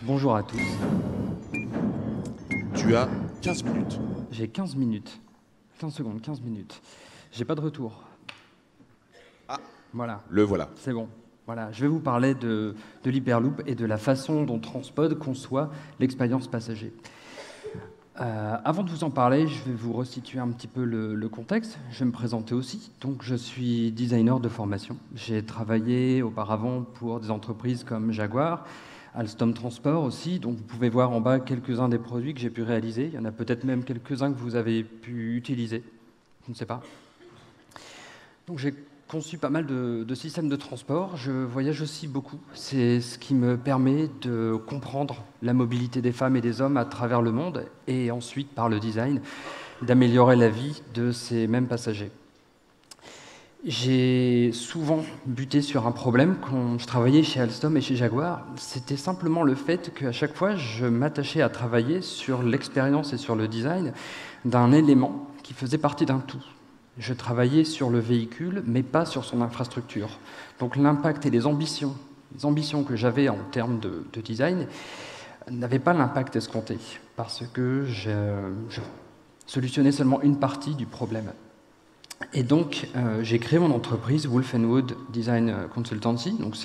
Bonjour à tous. Tu as 15 minutes. J'ai 15 minutes. 15 secondes, 15 minutes. J'ai pas de retour. Ah, Voilà, le voilà. c'est bon. Voilà, je vais vous parler de l'Hyperloop et de la façon dont Transpod conçoit l'expérience passager. Avant de vous en parler, je vais vous resituer un petit peu le contexte. Je vais me présenter aussi. Donc, je suis designer de formation. J'ai travaillé auparavant pour des entreprises comme Jaguar, Alstom Transport aussi. Donc, vous pouvez voir en bas quelques-uns des produits que j'ai pu réaliser. Il y en a peut-être même quelques-uns que vous avez pu utiliser. Je ne sais pas. Donc, j'ai conçu pas mal de systèmes de transport. Je voyage aussi beaucoup. C'est ce qui me permet de comprendre la mobilité des femmes et des hommes à travers le monde et ensuite, par le design, d'améliorer la vie de ces mêmes passagers. J'ai souvent buté sur un problème quand je travaillais chez Alstom et chez Jaguar. C'était simplement le fait qu'à chaque fois, je m'attachais à travailler sur l'expérience et sur le design d'un élément qui faisait partie d'un tout. Je travaillais sur le véhicule, mais pas sur son infrastructure. Donc l'impact et les ambitions que j'avais en termes de design n'avaient pas l'impact escompté, parce que je solutionnais seulement une partie du problème. Et donc, j'ai créé mon entreprise Wolf & Wood Design Consultancy. Donc, je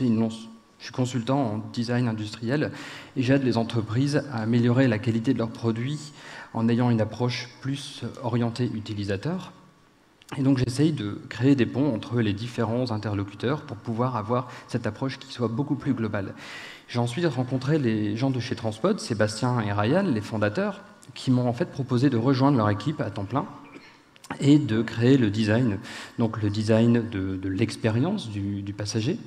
suis consultant en design industriel et j'aide les entreprises à améliorer la qualité de leurs produits en ayant une approche plus orientée utilisateur. Et donc, j'essaye de créer des ponts entre les différents interlocuteurs pour pouvoir avoir cette approche qui soit beaucoup plus globale. J'ai ensuite rencontré les gens de chez Transpod, Sébastien et Ryan, les fondateurs, qui m'ont en fait proposé de rejoindre leur équipe à temps plein et de créer le design, donc le design de l'expérience du passager,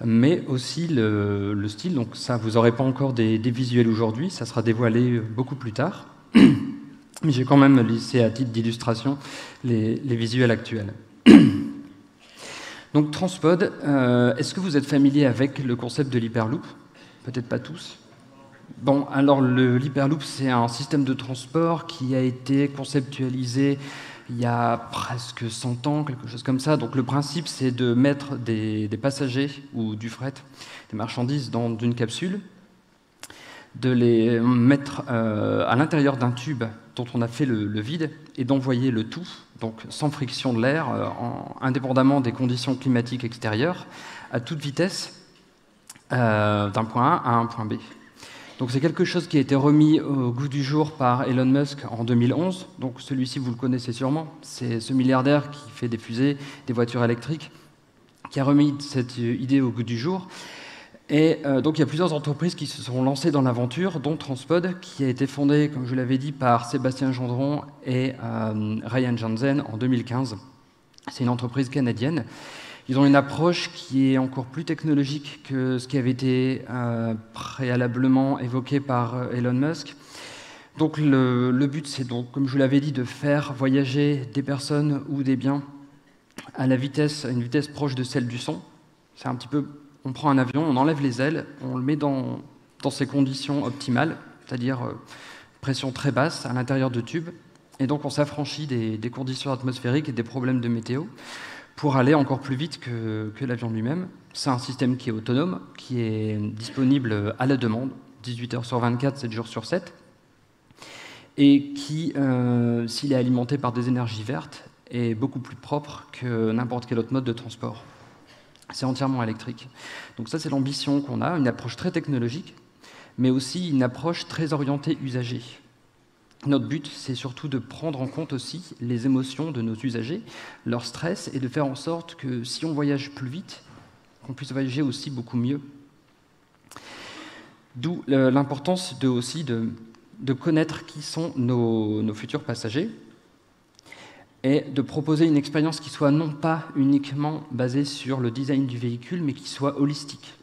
mais aussi le style. Donc ça, vous n'aurez pas encore des visuels aujourd'hui, ça sera dévoilé beaucoup plus tard, mais j'ai quand même laissé à titre d'illustration les visuels actuels. Donc Transpod, est-ce que vous êtes familier avec le concept de l'Hyperloop? Peut-être pas tous. Bon, alors l'Hyperloop, c'est un système de transport qui a été conceptualisé il y a presque 100 ans, quelque chose comme ça. Donc le principe, c'est de mettre des passagers ou du fret, des marchandises dans une capsule, de les mettre à l'intérieur d'un tube dont on a fait le vide et d'envoyer le tout, donc sans friction de l'air, indépendamment des conditions climatiques extérieures, à toute vitesse, d'un point A à un point B. Donc c'est quelque chose qui a été remis au goût du jour par Elon Musk en 2011. Donc celui-ci, vous le connaissez sûrement. C'est ce milliardaire qui fait des fusées, des voitures électriques, qui a remis cette idée au goût du jour. Et donc il y a plusieurs entreprises qui se sont lancées dans l'aventure, dont Transpod, qui a été fondée, comme je l'avais dit, par Sébastien Gendron et Ryan Jansen en 2015. C'est une entreprise canadienne. Ils ont une approche qui est encore plus technologique que ce qui avait été préalablement évoqué par Elon Musk. Donc le but, c'est donc, comme je vous l'avais dit, de faire voyager des personnes ou des biens à une vitesse proche de celle du son. C'est un petit peu, on prend un avion, on enlève les ailes, on le met dans ses conditions optimales, c'est-à-dire pression très basse à l'intérieur de tubes, et donc on s'affranchit des conditions atmosphériques et des problèmes de météo, pour aller encore plus vite que l'avion lui-même. C'est un système qui est autonome, qui est disponible à la demande, 18 heures sur 24, 7 jours sur 7, et qui, s'il est alimenté par des énergies vertes, est beaucoup plus propre que n'importe quel autre mode de transport. C'est entièrement électrique. Donc ça, c'est l'ambition qu'on a, une approche très technologique, mais aussi une approche très orientée usager. Notre but, c'est surtout de prendre en compte aussi les émotions de nos usagers, leur stress, et de faire en sorte que si on voyage plus vite, qu'on puisse voyager aussi beaucoup mieux. D'où l'importance aussi de connaître qui sont nos futurs passagers et de proposer une expérience qui soit non pas uniquement basée sur le design du véhicule, mais qui soit holistique.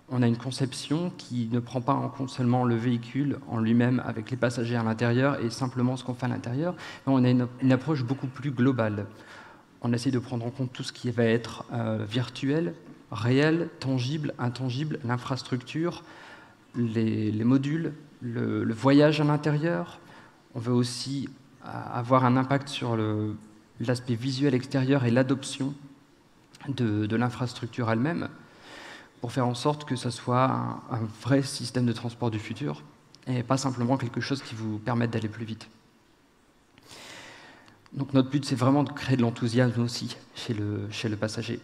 On a une conception qui ne prend pas en compte seulement le véhicule en lui-même avec les passagers à l'intérieur et simplement ce qu'on fait à l'intérieur, mais on a une approche beaucoup plus globale. On essaie de prendre en compte tout ce qui va être virtuel, réel, tangible, intangible, l'infrastructure, les modules, le voyage à l'intérieur. On veut aussi avoir un impact sur l'aspect visuel extérieur et l'adoption de l'infrastructure elle-même. pour faire en sorte que ce soit un vrai système de transport du futur et pas simplement quelque chose qui vous permette d'aller plus vite. Donc notre but, c'est vraiment de créer de l'enthousiasme aussi chez le passager.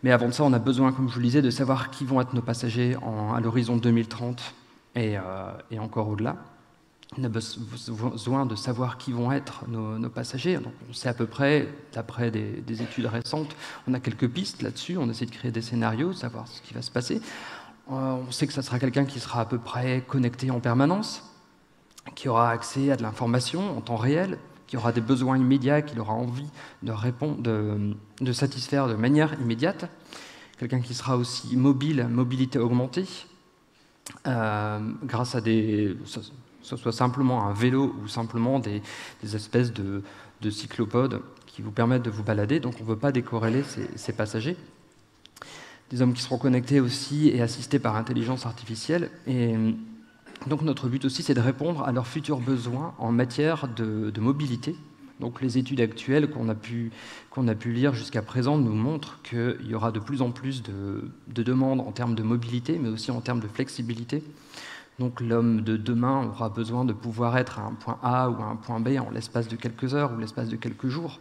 Mais avant de ça, on a besoin, comme je vous le disais, de savoir qui vont être nos passagers à l'horizon 2030 et encore au-delà. On a besoin de savoir qui vont être nos passagers. Donc on sait à peu près, d'après des études récentes, on a quelques pistes là-dessus, on essaie de créer des scénarios, savoir ce qui va se passer. On sait que ça sera quelqu'un qui sera à peu près connecté en permanence, qui aura accès à de l'information en temps réel, qui aura des besoins immédiats, qui aura envie de répondre, de satisfaire de manière immédiate. Quelqu'un qui sera aussi mobile, mobilité augmentée, grâce à que ce soit simplement un vélo ou simplement des espèces de cyclopodes qui vous permettent de vous balader. Donc on ne veut pas décorréler ces passagers. Des hommes qui seront connectés aussi et assistés par intelligence artificielle. Et donc notre but aussi, c'est de répondre à leurs futurs besoins en matière de mobilité. Donc les études actuelles qu'on a pu lire jusqu'à présent nous montrent qu'il y aura de plus en plus de demandes en termes de mobilité, mais aussi en termes de flexibilité. Donc l'homme de demain aura besoin de pouvoir être à un point A ou à un point B en l'espace de quelques heures ou l'espace de quelques jours.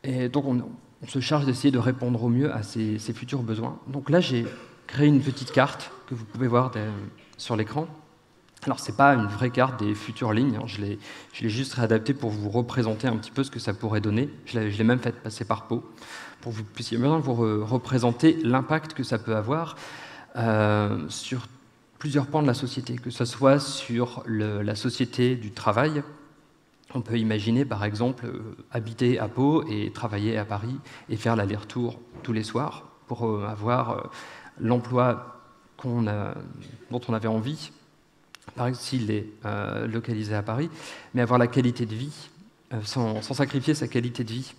Et donc on se charge d'essayer de répondre au mieux à ces futurs besoins. Donc là, j'ai créé une petite carte que vous pouvez voir sur l'écran. Alors, ce n'est pas une vraie carte des futures lignes, hein. Je l'ai juste réadaptée pour vous représenter un petit peu ce que ça pourrait donner. Je l'ai même fait passer par pot, pour que vous puissiez bien vous représenter l'impact que ça peut avoir sur plusieurs pans de la société, que ce soit sur la société du travail. On peut imaginer, par exemple, habiter à Pau et travailler à Paris et faire l'aller-retour tous les soirs pour avoir l'emploi dont on avait envie, par exemple s'il est localisé à Paris, mais avoir la qualité de vie sans sacrifier sa qualité de vie.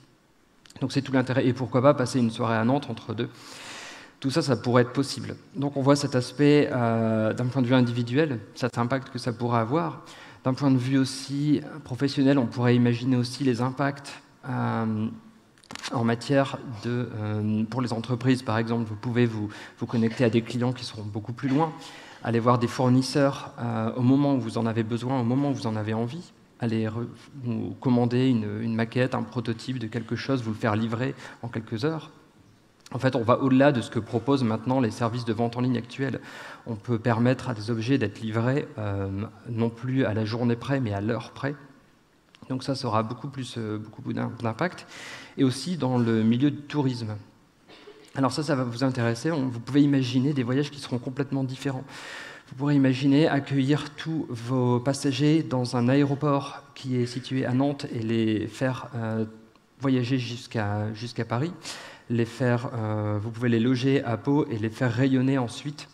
Donc c'est tout l'intérêt. Et pourquoi pas passer une soirée à Nantes entre deux. Tout ça, ça pourrait être possible. Donc on voit cet aspect d'un point de vue individuel, cet impact que ça pourrait avoir. D'un point de vue aussi professionnel, on pourrait imaginer aussi les impacts en matière pour les entreprises, par exemple, vous pouvez vous connecter à des clients qui seront beaucoup plus loin, aller voir des fournisseurs au moment où vous en avez besoin, au moment où vous en avez envie, aller vous commander une maquette, un prototype de quelque chose, vous le faire livrer en quelques heures. En fait, on va au-delà de ce que proposent maintenant les services de vente en ligne actuels. On peut permettre à des objets d'être livrés non plus à la journée près, mais à l'heure près. Donc ça aura beaucoup d'impact. Et aussi dans le milieu du tourisme. Alors ça va vous intéresser. Vous pouvez imaginer des voyages qui seront complètement différents. Vous pourrez imaginer accueillir tous vos passagers dans un aéroport qui est situé à Nantes et les faire voyager jusqu'à Paris. Vous pouvez les loger à Pau et les faire rayonner ensuite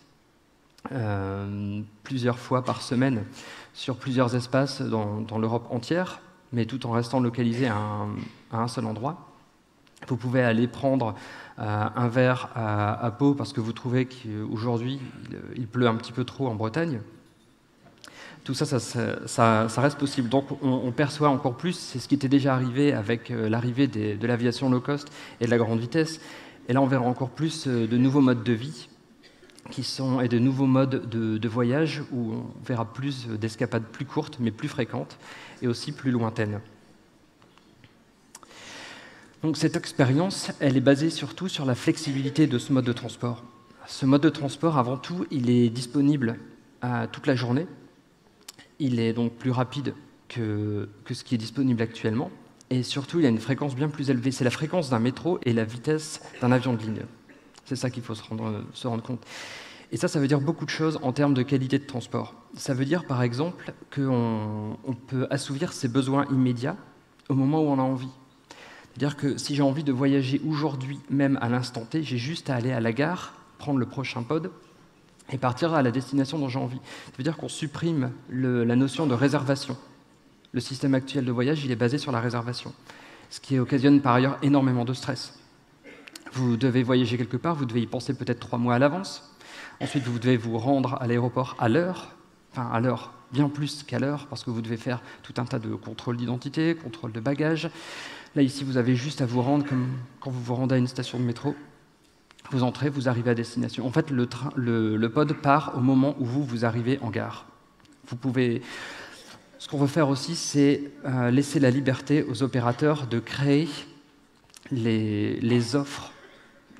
plusieurs fois par semaine sur plusieurs espaces dans l'Europe entière, mais tout en restant localisé à un seul endroit. Vous pouvez aller prendre un verre à Pau parce que vous trouvez qu'aujourd'hui il pleut un petit peu trop en Bretagne. Tout ça reste possible. Donc on perçoit encore plus, c'est ce qui était déjà arrivé avec l'arrivée de l'aviation low cost et de la grande vitesse. Et là, on verra encore plus de nouveaux modes de vie et de nouveaux modes de voyage où on verra plus d'escapades plus courtes, mais plus fréquentes et aussi plus lointaines. Donc cette expérience, elle est basée surtout sur la flexibilité de ce mode de transport. Ce mode de transport, avant tout, il est disponible toute la journée. Il est donc plus rapide que ce qui est disponible actuellement. Et surtout, il a une fréquence bien plus élevée. C'est la fréquence d'un métro et la vitesse d'un avion de ligne. C'est ça qu'il faut se rendre compte. Et ça veut dire beaucoup de choses en termes de qualité de transport. Ça veut dire, par exemple, qu'on peut assouvir ses besoins immédiats au moment où on a envie. C'est-à-dire que si j'ai envie de voyager aujourd'hui, même à l'instant T, j'ai juste à aller à la gare, prendre le prochain pod et partir à la destination dont j'ai envie. Ça veut dire qu'on supprime la notion de réservation. Le système actuel de voyage, il est basé sur la réservation, ce qui occasionne par ailleurs énormément de stress. Vous devez voyager quelque part, vous devez y penser peut-être 3 mois à l'avance. Ensuite, vous devez vous rendre à l'aéroport à l'heure, bien plus qu'à l'heure, parce que vous devez faire tout un tas de contrôles d'identité, contrôles de bagages. Là, ici, vous avez juste à vous rendre comme quand vous vous rendez à une station de métro. Vous entrez, vous arrivez à destination. En fait, le pod part au moment où vous arrivez en gare. Vous pouvez... Ce qu'on veut faire aussi, c'est laisser la liberté aux opérateurs de créer les offres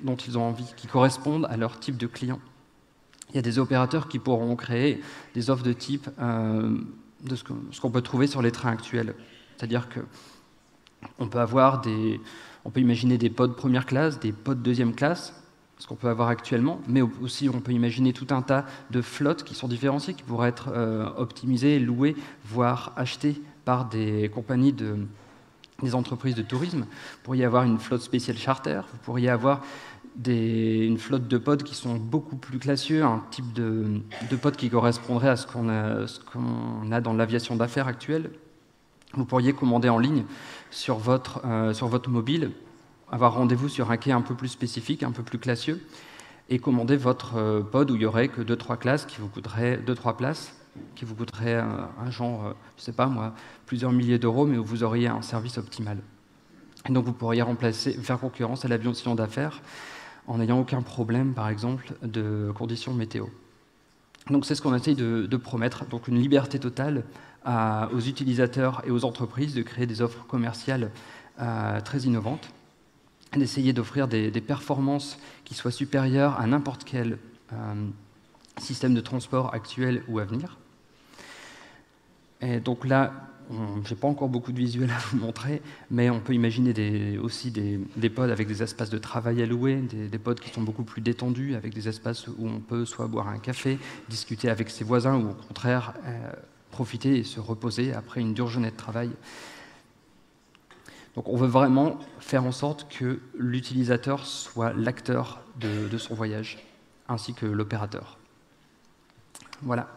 dont ils ont envie, qui correspondent à leur type de client. Il y a des opérateurs qui pourront créer des offres de type de ce qu'on peut trouver sur les trains actuels. C'est-à-dire qu'on peut imaginer des pods première classe, des pods deuxième classe, ce qu'on peut avoir actuellement, mais aussi on peut imaginer tout un tas de flottes qui sont différenciées, qui pourraient être optimisées, louées, voire achetées par des compagnies, des entreprises de tourisme. Vous pourriez avoir une flotte spéciale charter, vous pourriez avoir une flotte de pods qui sont beaucoup plus classieux, un type de pod qui correspondrait à ce qu'on a dans l'aviation d'affaires actuelle. Vous pourriez commander en ligne sur votre mobile, avoir rendez-vous sur un quai un peu plus spécifique, un peu plus classieux, et commander votre pod où il n'y aurait que 2-3 classes qui vous coûteraient 2-3 places, qui vous coûteraient un genre, je ne sais pas moi, plusieurs milliers d'euros, mais où vous auriez un service optimal. Et donc vous pourriez faire concurrence à l'aviation d'affaires en n'ayant aucun problème, par exemple, de conditions météo. Donc c'est ce qu'on essaye de promettre, donc une liberté totale aux utilisateurs et aux entreprises de créer des offres commerciales très innovantes, d'essayer d'offrir des performances qui soient supérieures à n'importe quel système de transport actuel ou à venir. Et donc là, je n'ai pas encore beaucoup de visuels à vous montrer, mais on peut imaginer aussi des pods avec des espaces de travail à louer, des pods qui sont beaucoup plus détendus, avec des espaces où on peut soit boire un café, discuter avec ses voisins, ou au contraire, profiter et se reposer après une dure journée de travail. Donc on veut vraiment faire en sorte que l'utilisateur soit l'acteur de son voyage, ainsi que l'opérateur. Voilà.